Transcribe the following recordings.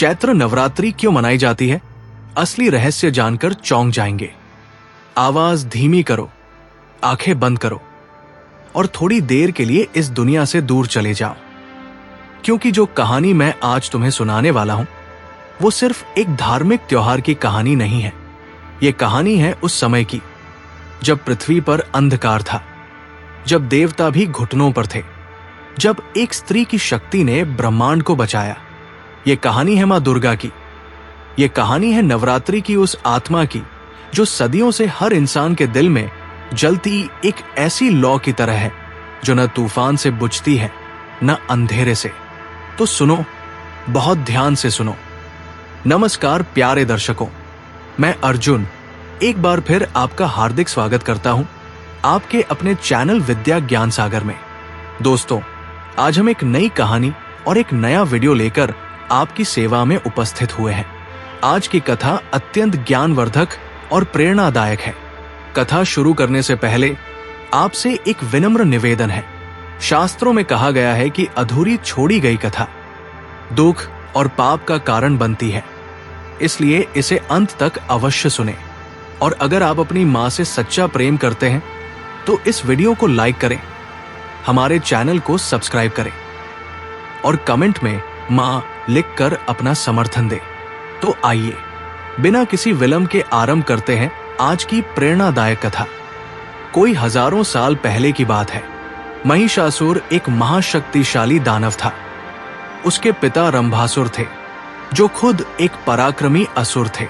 चैत्र नवरात्रि क्यों मनाई जाती है? असली रहस्य जानकर चौंक जाएंगे। आवाज धीमी करो, आंखें बंद करो और थोड़ी देर के लिए इस दुनिया से दूर चले जाओ, क्योंकि जो कहानी मैं आज तुम्हें सुनाने वाला हूं वो सिर्फ एक धार्मिक त्योहार की कहानी नहीं है। ये कहानी है उस समय की जब पृथ्वी पर अंधकार था, जब देवता भी घुटनों पर थे, जब एक स्त्री की शक्ति ने ब्रह्मांड को बचाया। ये कहानी है मां दुर्गा की। ये कहानी है नवरात्रि की उस आत्मा की जो सदियों से हर इंसान के दिल में जलती एक ऐसी लौ की तरह है जो न तूफान से बुझती है न अंधेरे से। तो सुनो, बहुत ध्यान से सुनो। नमस्कार प्यारे दर्शकों, मैं अर्जुन एक बार फिर आपका हार्दिक स्वागत करता हूं आपके अपने चैनल विद्या ज्ञान सागर में। दोस्तों, आज हम एक नई कहानी और एक नया वीडियो लेकर आपकी सेवा में उपस्थित हुए हैं। आज की कथा अत्यंत ज्ञानवर्धक और प्रेरणादायक है। कथा शुरू करने से पहले आपसे एक विनम्र निवेदन है। शास्त्रों में कहा गया है कि अधूरी छोड़ी गई कथा दुख और पाप का कारण बनती है, इसलिए इसे अंत तक अवश्य सुने। और अगर आप अपनी मां से सच्चा प्रेम करते हैं तो इस वीडियो को लाइक करें, हमारे चैनल को सब्सक्राइब करें और कमेंट में मां लिखकर अपना समर्थन दें। तो आइए बिना किसी विलंब के आरंभ करते हैं आज की प्रेरणादायक कथा। कोई हजारों साल पहले की बात है। महिषासुर एक महाशक्तिशाली दानव था। उसके पिता रंभासुर थे जो खुद एक पराक्रमी असुर थे।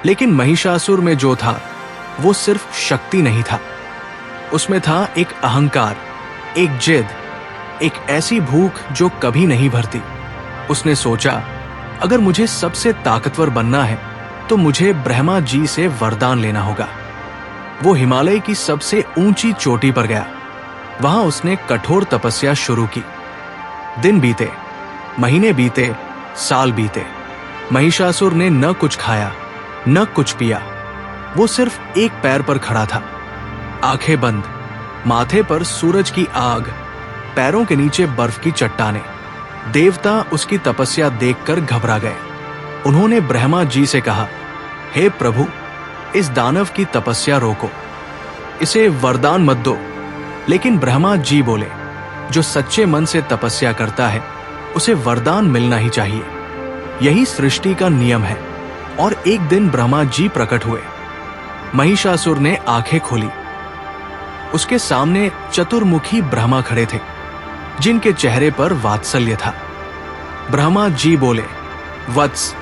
लेकिन महिषासुर में जो था वो सिर्फ शक्ति नहीं था, उसमें था एक अहंकार, एक जिद, एक ऐसी भूख जो कभी नहीं भरती। उसने सोचा, अगर मुझे सबसे ताकतवर बनना है तो मुझे ब्रह्मा जी से वरदान लेना होगा। वो हिमालय की सबसे ऊंची चोटी पर गया। वहां उसने कठोर तपस्या शुरू की। दिन बीते, महीने बीते, साल बीते। महिषासुर ने न कुछ खाया न कुछ पिया। वो सिर्फ एक पैर पर खड़ा था, आंखें बंद, माथे पर सूरज की आग, पैरों के नीचे बर्फ की चट्टानें। देवता उसकी तपस्या देखकर घबरा गए। उन्होंने ब्रह्मा जी से कहा, हे प्रभु, इस दानव की तपस्या रोको, इसे वरदान मत दो। लेकिन ब्रह्मा जी बोले, जो सच्चे मन से तपस्या करता है उसे वरदान मिलना ही चाहिए। यही सृष्टि का नियम है। और एक दिन ब्रह्मा जी प्रकट हुए। महिषासुर ने आंखें खोली। उसके सामने चतुर्मुखी ब्रह्मा खड़े थे जिनके चेहरे पर वात्सल्य था। ब्रह्मा जी बोले, वत्स,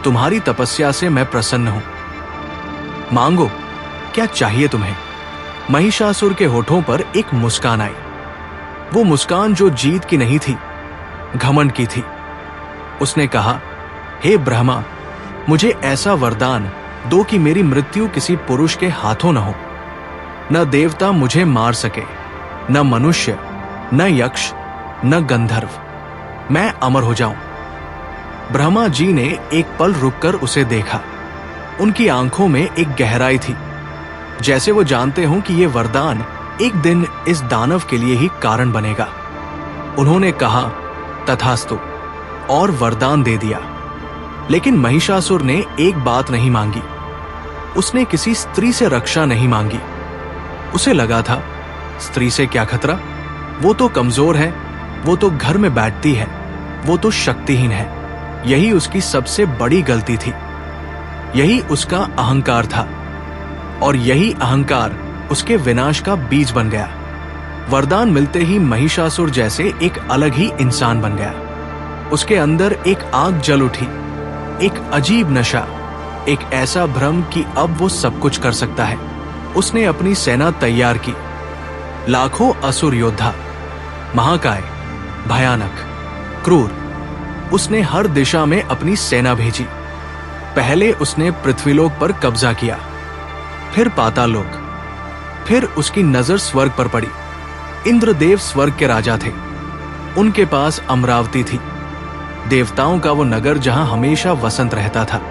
तुम्हारी तपस्या से मैं प्रसन्न हूं। मांगो, क्या चाहिए तुम्हें? महिषासुर के होठों पर एक मुस्कान आई। वो मुस्कान जो जीत की नहीं थी, घमंड की थी। उसने कहा, हे ब्रह्मा, मुझे ऐसा वरदान दो कि मेरी मृत्यु किसी पुरुष के हाथों न हो। न देवता मुझे मार सके, न मनुष्य, न यक्ष, न गंधर्व। मैं अमर हो जाऊं। ब्रह्मा जी ने एक पल रुककर उसे देखा। उनकी आंखों में एक गहराई थी, जैसे वो जानते हों कि यह वरदान एक दिन इस दानव के लिए ही कारण बनेगा। उन्होंने कहा, तथास्तु, और वरदान दे दिया। लेकिन महिषासुर ने एक बात नहीं मांगी। उसने किसी स्त्री से रक्षा नहीं मांगी। उसे लगा था, स्त्री से क्या खतरा, वो तो कमजोर है, वो तो घर में बैठती है, वो तो शक्तिहीन है। यही उसकी सबसे बड़ी गलती थी। यही उसका अहंकार था और यही अहंकार उसके विनाश का बीज बन गया। वरदान मिलते ही महिषासुर जैसे एक अलग ही इंसान बन गया। उसके अंदर एक आग जल उठी, एक अजीब नशा, एक ऐसा भ्रम कि अब वो सब कुछ कर सकता है। उसने अपनी सेना तैयार की। लाखों असुर योद्धा, महाकाय, भयानक, क्रूर। उसने हर दिशा में अपनी सेना भेजी। पहले उसने पृथ्वीलोक पर कब्जा किया, फिर पातालोक, फिर उसकी नजर स्वर्ग पर पड़ी। इंद्रदेव स्वर्ग के राजा थे। उनके पास अमरावती थी, देवताओं का वो नगर जहां हमेशा वसंत रहता था,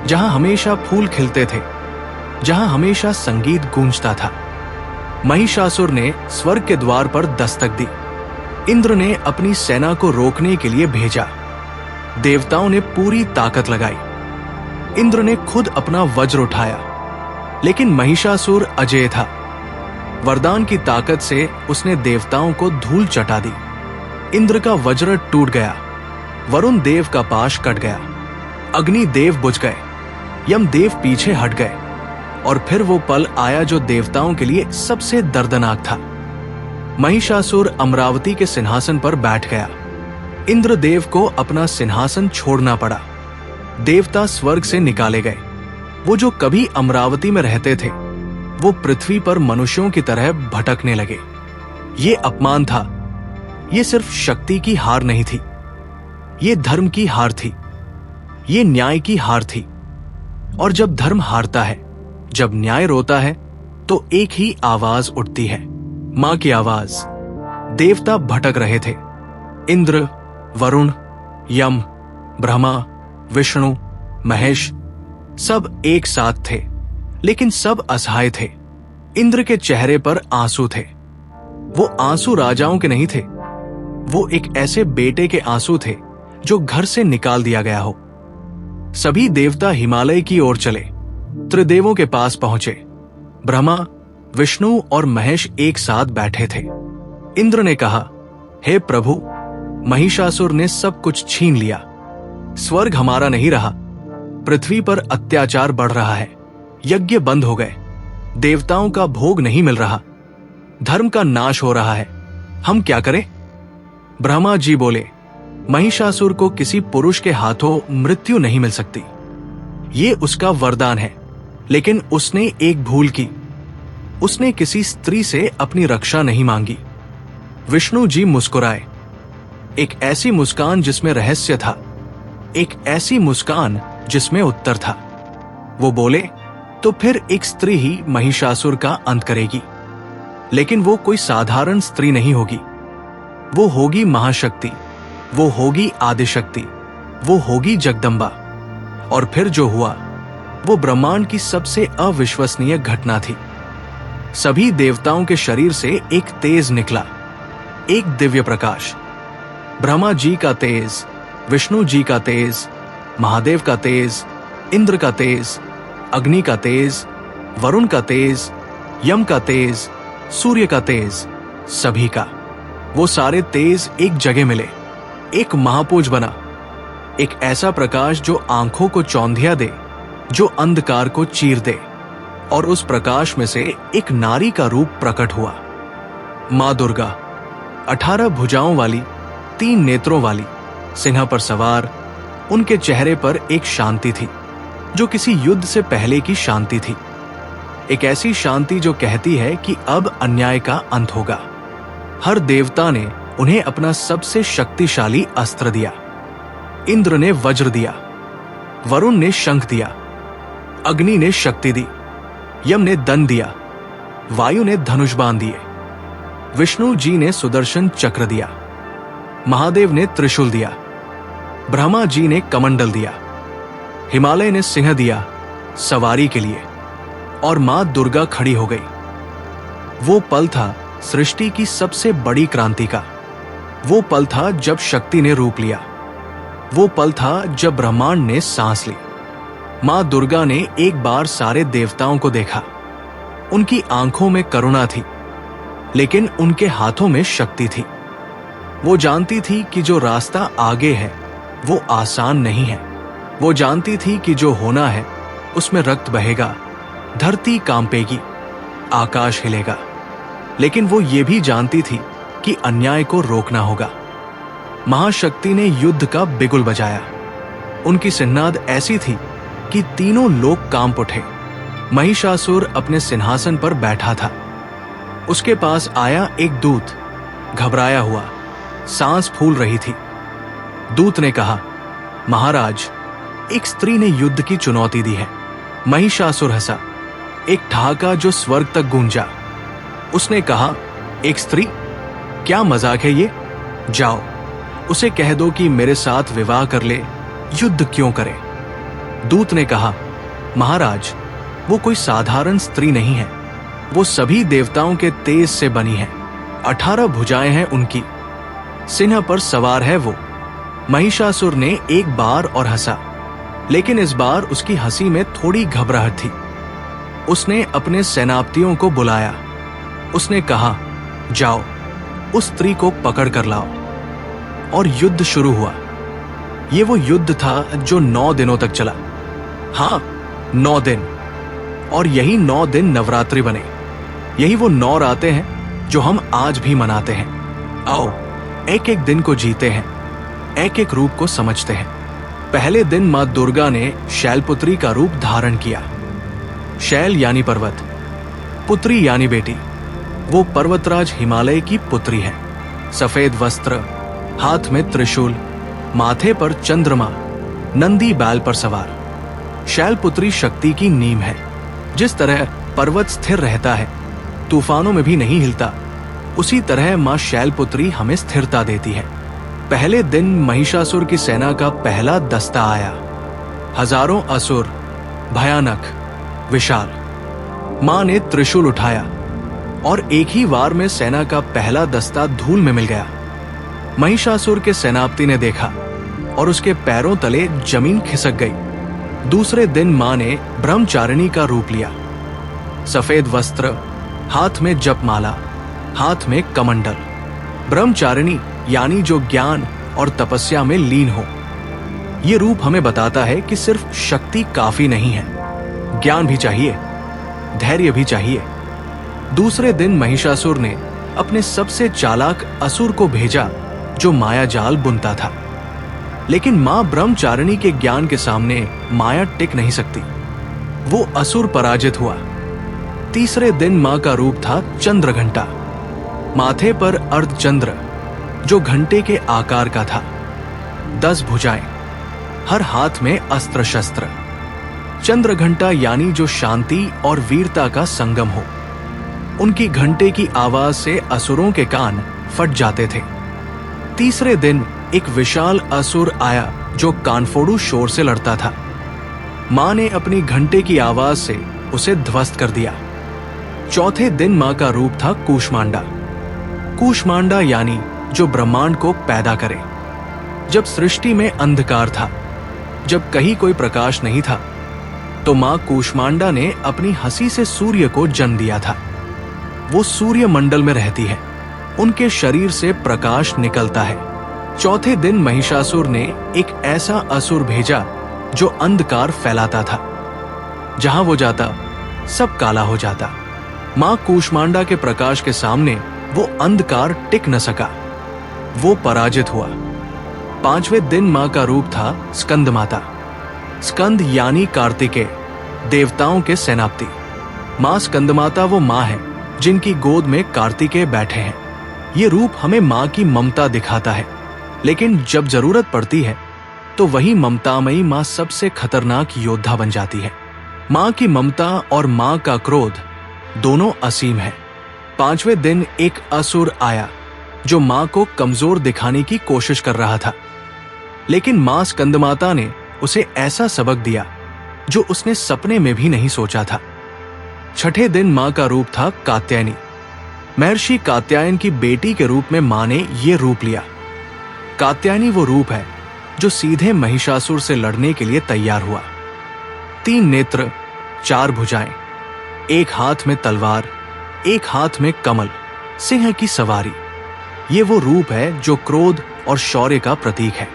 जहां हमेशा फूल खिलते थे, जहां हमेशा संगीत गूंजता था। महिषासुर ने स्वर्ग के द्वार पर दस्तक दी। इंद्र ने अपनी सेना को रोकने के लिए भेजा। देवताओं ने पूरी ताकत लगाई। इंद्र ने खुद अपना वज्र उठाया, लेकिन महिषासुर अजेय था। वरदान की ताकत से उसने देवताओं को धूल चटा दी। इंद्र का वज्र टूट गया, वरुण देव का पाश कट गया, अग्नि देव बुझ गए, यम देव पीछे हट गए, और फिर वो पल आया जो देवताओं के लिए सबसे दर्दनाक था। महिषासुर अमरावती के सिंहासन पर बैठ गया। इंद्रदेव को अपना सिंहासन छोड़ना पड़ा। देवता स्वर्ग से निकाले गए। वो जो कभी अमरावती में रहते थे, वो पृथ्वी पर मनुष्यों की तरह भटकने लगे। ये अपमान था। ये सिर्फ शक्ति की हार नहीं थी, ये धर्म की हार थी, ये न्याय की हार थी। और जब धर्म हारता है, जब न्याय रोता है, तो एक ही आवाज उठती है, मां की आवाज। देवता भटक रहे थे। इंद्र, वरुण, यम, ब्रह्मा, विष्णु, महेश सब एक साथ थे, लेकिन सब असहाय थे। इंद्र के चेहरे पर आंसू थे। वो आंसू राजाओं के नहीं थे, वो एक ऐसे बेटे के आंसू थे जो घर से निकाल दिया गया हो। सभी देवता हिमालय की ओर चले, त्रिदेवों के पास पहुंचे। ब्रह्मा, विष्णु और महेश एक साथ बैठे थे। इंद्र ने कहा, हे प्रभु, महिषासुर ने सब कुछ छीन लिया। स्वर्ग हमारा नहीं रहा। पृथ्वी पर अत्याचार बढ़ रहा है। यज्ञ बंद हो गए। देवताओं का भोग नहीं मिल रहा। धर्म का नाश हो रहा है। हम क्या करें? ब्रह्मा जी बोले, महिषासुर को किसी पुरुष के हाथों मृत्यु नहीं मिल सकती। ये उसका वरदान है, लेकिन उसने एक भूल की। उसने किसी स्त्री से अपनी रक्षा नहीं मांगी। विष्णु जी मुस्कुराए, एक ऐसी मुस्कान जिसमें रहस्य था, एक ऐसी मुस्कान जिसमें उत्तर था। वो बोले, तो फिर एक स्त्री ही महिषासुर का अंत करेगी, लेकिन वो कोई साधारण स्त्री नहीं होगी। वो होगी महाशक्ति, वो होगी आदिशक्ति, वो होगी जगदम्बा। और फिर जो हुआ वो ब्रह्मांड की सबसे अविश्वसनीय घटना थी। सभी देवताओं के शरीर से एक तेज निकला, एक दिव्य प्रकाश। ब्रह्मा जी का तेज, विष्णु जी का तेज, महादेव का तेज, इंद्र का तेज, अग्नि का तेज, वरुण का तेज, यम का तेज, सूर्य का तेज, सभी का। वो सारे तेज एक जगह मिले, एक महापुंज बना, एक ऐसा प्रकाश जो आंखों को चौंधिया दे, जो अंधकार को चीर दे। और उस प्रकाश में से एक नारी का रूप प्रकट हुआ, मां दुर्गा। 18 भुजाओं वाली, 3 नेत्रों वाली, सिंह पर सवार। उनके चेहरे पर एक शांति थी, जो किसी युद्ध से पहले की शांति थी। एक ऐसी शांति जो कहती है कि अब अन्याय का अंत होगा। हर देवता ने उन्हें अपना सबसे शक्तिशाली अस्त्र दिया। इंद्र ने वज्र दिया, वरुण ने शंख दिया, अग्नि ने शक्ति दी, यम ने दंड दिया, वायु ने धनुष बाण दिए, विष्णु जी ने सुदर्शन चक्र दिया, महादेव ने त्रिशूल दिया, ब्रह्मा जी ने कमंडल दिया, हिमालय ने सिंह दिया सवारी के लिए, और मां दुर्गा खड़ी हो गई। वो पल था सृष्टि की सबसे बड़ी क्रांति का। वो पल था जब शक्ति ने रूप लिया। वो पल था जब ब्रह्मांड ने सांस ली। मां दुर्गा ने एक बार सारे देवताओं को देखा। उनकी आंखों में करुणा थी, लेकिन उनके हाथों में शक्ति थी। वो जानती थी कि जो रास्ता आगे है वो आसान नहीं है। वो जानती थी कि जो होना है उसमें रक्त बहेगा, धरती कांपेगी, आकाश हिलेगा। लेकिन वो ये भी जानती थी कि अन्याय को रोकना होगा। महाशक्ति ने युद्ध का बिगुल बजाया। उनकी सिन्नाद ऐसी थी कि तीनों लोग कांप उठे। महिषासुर अपने सिंहासन पर बैठा था। उसके पास आया एक दूत, घबराया हुआ, सांस फूल रही थी। दूत ने कहा, महाराज, एक स्त्री ने युद्ध की चुनौती दी है। महिषासुर हंसा, एक ठहाका जो स्वर्ग तक गूंजा। उसने कहा, एक स्त्री? क्या मजाक है ये? जाओ, उसे कह दो कि मेरे साथ विवाह कर ले, युद्ध क्यों करे। दूत ने कहा, महाराज, वो कोई साधारण स्त्री नहीं है। वो सभी देवताओं के तेज से बनी है। 18 भुजाएं हैं उनकी। सिंह पर सवार है वो। महिषासुर ने एक बार और हंसा, लेकिन इस बार उसकी हंसी में थोड़ी घबराहट थी। उसने अपने सेनापतियों को बुलाया। उसने कहा, जाओ उस स्त्री को पकड़ कर लाओ। और युद्ध शुरू हुआ। ये वो युद्ध था जो 9 दिनों तक चला। हाँ, 9 दिन। और यही 9 दिन नवरात्रि बने। यही वो 9 रातें हैं जो हम आज भी मनाते हैं। आओ एक एक दिन को जीते हैं, एक एक रूप को समझते हैं। पहले दिन मां दुर्गा ने शैलपुत्री का रूप धारण किया। शैल यानी पर्वत, पुत्री यानी बेटी। वो पर्वतराज हिमालय की पुत्री है। सफेद वस्त्र, हाथ में त्रिशूल, माथे पर चंद्रमा, नंदी बैल पर सवार। शैलपुत्री शक्ति की नींव है। जिस तरह पर्वत स्थिर रहता है, तूफानों में भी नहीं हिलता, उसी तरह मां शैलपुत्री हमें स्थिरता देती है। पहले दिन महिषासुर की सेना का पहला दस्ता आया। हजारों असुर, भयानक, विशाल। मां ने त्रिशूल उठाया और एक ही वार में सेना का पहला दस्ता धूल में मिल गया। महिषासुर के सेनापति ने देखा और उसके पैरों तले जमीन खिसक गई। दूसरे दिन मां ने ब्रह्मचारिणी का रूप लिया। सफेद वस्त्र, हाथ में जपमाला, हाथ में कमंडल। ब्रह्मचारिणी यानी जो ज्ञान और तपस्या में लीन हो। ये रूप हमें बताता है कि सिर्फ शक्ति काफी नहीं है, ज्ञान भी चाहिए, धैर्य भी चाहिए। दूसरे दिन महिषासुर ने अपने सबसे चालाक असुर को भेजा जो माया जाल बुनता था। लेकिन मां ब्रह्मचारिणी के ज्ञान के सामने माया टिक नहीं सकती। वो असुर पराजित हुआ। तीसरे दिन मां का रूप था चंद्रघंटा। माथे पर अर्धचंद्र जो घंटे के आकार का था। 10 भुजाएं, हर हाथ में अस्त्र शस्त्र। चंद्रघंटा यानी जो शांति और वीरता का संगम हो। उनकी घंटे की आवाज से असुरों के कान फट जाते थे। तीसरे दिन एक विशाल असुर आया जो कानफोड़ू शोर से लड़ता था। मां ने अपनी घंटे की आवाज से उसे ध्वस्त कर दिया। चौथे दिन मां का रूप था कूष्मांडा। कूष्मांडा यानी जो ब्रह्मांड को पैदा करे। जब सृष्टि में अंधकार था, जब कहीं कोई प्रकाश नहीं था, तो मां कूष्मांडा ने अपनी हंसी से सूर्य को जन्म दिया था। वो सूर्य मंडल में रहती है। उनके शरीर से प्रकाश निकलता है। चौथे दिन महिषासुर ने एक ऐसा असुर भेजा जो अंधकार फैलाता था। जहां वो जाता, सब काला हो जाता। मां कूष्मांडा के प्रकाश के सामने वो अंधकार टिक न सका। वो पराजित हुआ। पांचवें दिन मां का रूप था स्कंद माता। स्कंद यानी कार्तिकेय, देवताओं के सेनापति। मां स्कंद माता वो मां है जिनकी गोद में कार्तिकेय बैठे हैं। ये रूप हमें मां की ममता दिखाता है, लेकिन जब जरूरत पड़ती है तो वही ममतामयी मां सबसे खतरनाक योद्धा बन जाती है। मां की ममता और मां का क्रोध दोनों असीम है। पांचवें दिन एक असुर आया जो मां को कमजोर दिखाने की कोशिश कर रहा था, लेकिन मां स्कंदमाता ने उसे ऐसा सबक दिया जो उसने सपने में भी नहीं सोचा था। छठे दिन मां का रूप था कात्यायनी। महर्षि कात्यायन की बेटी के रूप में मां ने ये रूप लिया। कात्यायनी वो रूप है जो सीधे महिषासुर से लड़ने के लिए तैयार हुआ। 3 नेत्र, 4 भुजाएं, एक हाथ में तलवार, एक हाथ में कमल, सिंह की सवारी। ये वो रूप है जो क्रोध और शौर्य का प्रतीक है।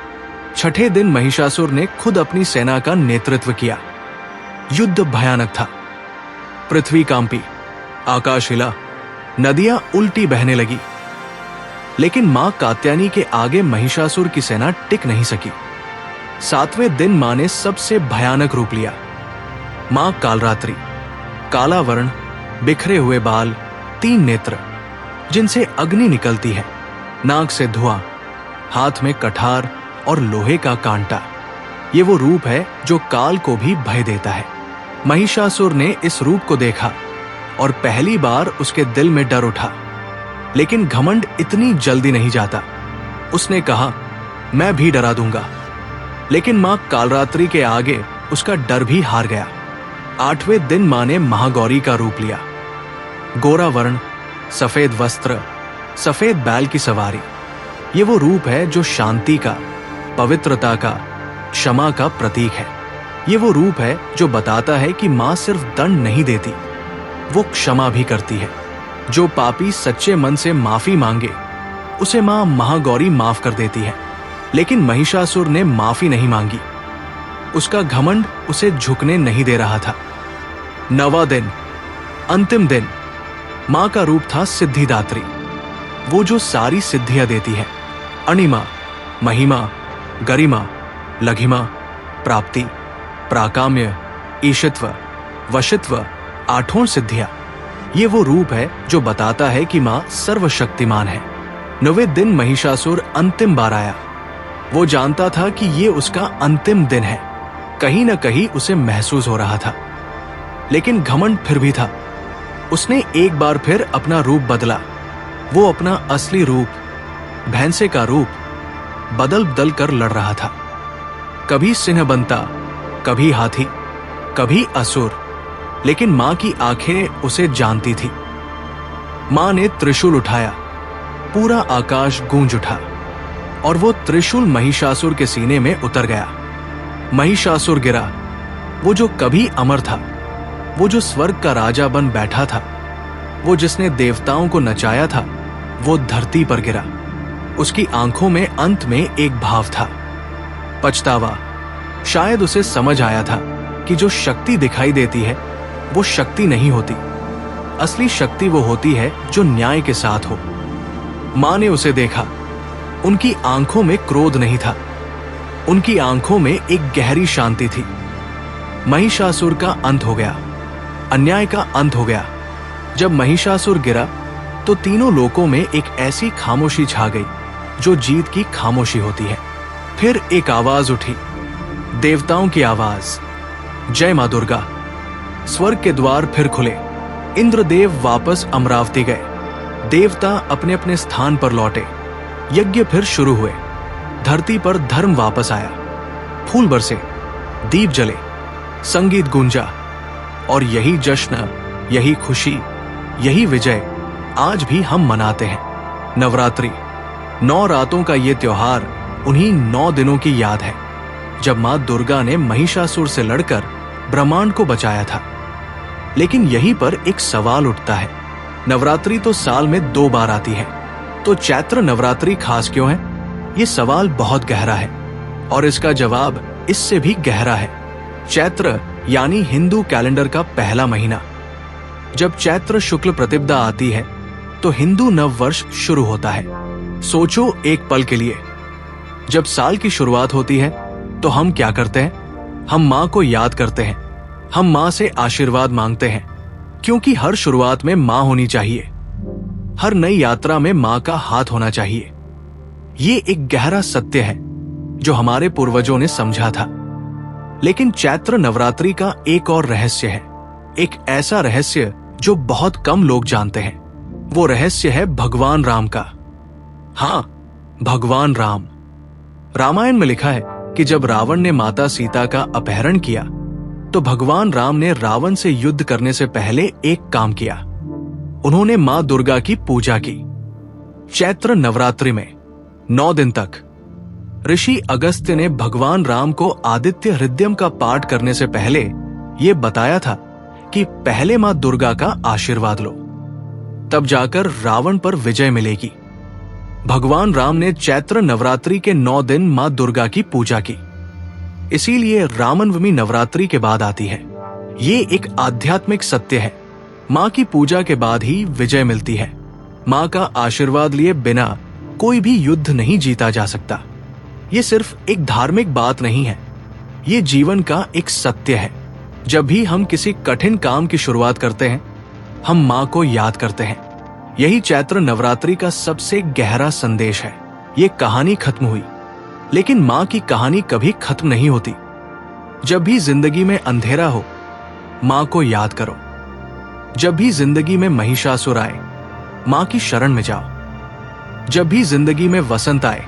छठे दिन महिषासुर ने खुद अपनी सेना का नेतृत्व किया। युद्ध भयानक था। पृथ्वी कांपी, आकाश हिला, नदियां उल्टी बहने लगी। लेकिन मां कात्यायनी के आगे महिषासुर की सेना टिक नहीं सकी। 7वें दिन मां ने सबसे भयानक रूप लिया। मां कालरात्रि, काला वर्ण, बिखरे हुए बाल, 3 नेत्र जिनसे अग्नि निकलती है, नाक से धुआं, हाथ में कठार और लोहे का कांटा। ये वो रूप है जो काल को भी भय देता है। महिषासुर ने इस रूप को देखा और पहली बार उसके दिल में डर उठा, लेकिन घमंड इतनी जल्दी नहीं जाता। उसने कहा, मैं भी डरा दूंगा। लेकिन मां कालरात्रि के आगे उसका डर भी हार गया। 8वें दिन मां ने महागौरी का रूप लिया। गोरा वर्ण, सफेद वस्त्र, सफेद बैल की सवारी। ये वो रूप है जो शांति का, पवित्रता का, क्षमा का प्रतीक है। ये वो रूप है जो बताता है कि माँ सिर्फ दंड नहीं देती, वो क्षमा भी करती है। जो पापी सच्चे मन से माफी मांगे उसे माँ महागौरी माफ कर देती है। लेकिन महिषासुर ने माफी नहीं मांगी, उसका घमंड उसे झुकने नहीं दे रहा था। 9वां दिन, अंतिम दिन, मां का रूप था सिद्धिदात्री, वो जो सारी सिद्धियां देती है। अणिमा, महिमा, गरिमा, लघिमा, प्राप्ति, प्राकाम्य, ईशित्व, वशित्व, 8 सिद्धियां। ये वो रूप है जो बताता है कि मां सर्वशक्तिमान है। 9वें दिन महिषासुर अंतिम बार आया। वो जानता था कि ये उसका अंतिम दिन है। कहीं न कहीं उसे महसूस हो रहा था, लेकिन घमंड फिर भी था। उसने एक बार फिर अपना रूप बदला। वो अपना असली रूप, भैंसे का रूप, बदल बदल कर लड़ रहा था। कभी सिंह बनता, कभी हाथी, कभी असुर, लेकिन मां की आंखें उसे जानती थी। मां ने त्रिशूल उठाया, पूरा आकाश गूंज उठा और वो त्रिशूल महिषासुर के सीने में उतर गया। महिषासुर गिरा, वो जो कभी अमर था, वो जो स्वर्ग का राजा बन बैठा था, वो जिसने देवताओं को नचाया था, वो धरती पर गिरा। उसकी आंखों में अंत में एक भाव था, पछतावा। शायद उसे समझ आया था कि जो शक्ति दिखाई देती है वो शक्ति नहीं होती, असली शक्ति वो होती है जो न्याय के साथ हो। मां ने उसे देखा, उनकी आंखों में क्रोध नहीं था, उनकी आंखों में एक गहरी शांति थी। महिषासुर का अंत हो गया, अन्याय का अंत हो गया। जब महिषासुर गिरा तो तीनों लोकों में एक ऐसी खामोशी छा गई जो जीत की खामोशी होती है। फिर एक आवाज उठी, देवताओं की आवाज, जय मां दुर्गा। स्वर्ग के द्वार फिर खुले, इंद्रदेव वापस अमरावती गए, देवता अपने अपने स्थान पर लौटे, यज्ञ फिर शुरू हुए, धरती पर धर्म वापस आया, फूल बरसे, दीप जले, संगीत गूंजा। और यही जश्न, यही खुशी, यही विजय आज भी हम मनाते हैं। नवरात्रि, 9 रातों का ये त्योहार उन्हीं 9 दिनों की याद है जब मां दुर्गा ने महिषासुर से लड़कर ब्रह्मांड को बचाया था। लेकिन यहीं पर एक सवाल उठता है, नवरात्रि तो साल में 2 बार आती है, तो चैत्र नवरात्रि खास क्यों है? ये सवाल बहुत गहरा है और इसका जवाब इससे भी गहरा है। चैत्र यानी हिंदू कैलेंडर का पहला महीना। जब चैत्र शुक्ल प्रतिपदा आती है तो हिंदू नव वर्ष शुरू होता है। सोचो एक पल के लिए, जब साल की शुरुआत होती है तो हम क्या करते हैं? हम मां को याद करते हैं, हम मां से आशीर्वाद मांगते हैं, क्योंकि हर शुरुआत में मां होनी चाहिए, हर नई यात्रा में मां का हाथ होना चाहिए। ये एक गहरा सत्य है जो हमारे पूर्वजों ने समझा था। लेकिन चैत्र नवरात्रि का एक और रहस्य है, एक ऐसा रहस्य जो बहुत कम लोग जानते हैं। वो रहस्य है भगवान राम का। हाँ, भगवान राम। रामायण में लिखा है कि जब रावण ने माता सीता का अपहरण किया तो भगवान राम ने रावण से युद्ध करने से पहले एक काम किया, उन्होंने मां दुर्गा की पूजा की। चैत्र नवरात्रि में 9 दिन तक ऋषि अगस्त्य ने भगवान राम को आदित्य हृदयम का पाठ करने से पहले यह बताया था कि पहले मां दुर्गा का आशीर्वाद लो, तब जाकर रावण पर विजय मिलेगी। भगवान राम ने चैत्र नवरात्रि के 9 दिन मां दुर्गा की पूजा की, इसीलिए रामनवमी नवरात्रि के बाद आती है। ये एक आध्यात्मिक सत्य है, मां की पूजा के बाद ही विजय मिलती है। मां का आशीर्वाद लिए बिना कोई भी युद्ध नहीं जीता जा सकता। ये सिर्फ एक धार्मिक बात नहीं है, ये जीवन का एक सत्य है। जब भी हम किसी कठिन काम की शुरुआत करते हैं, हम मां को याद करते हैं। यही चैत्र नवरात्रि का सबसे गहरा संदेश है। ये कहानी खत्म हुई, लेकिन मां की कहानी कभी खत्म नहीं होती। जब भी जिंदगी में अंधेरा हो, मां को याद करो। जब भी जिंदगी में महिषासुर आए, मां की शरण में जाओ। जब भी जिंदगी में वसंत आए,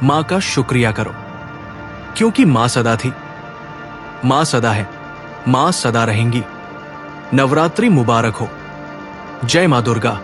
मां का शुक्रिया करो, क्योंकि मां सदा थी, मां सदा है, मां सदा रहेंगी। नवरात्रि मुबारक हो। जय मां दुर्गा।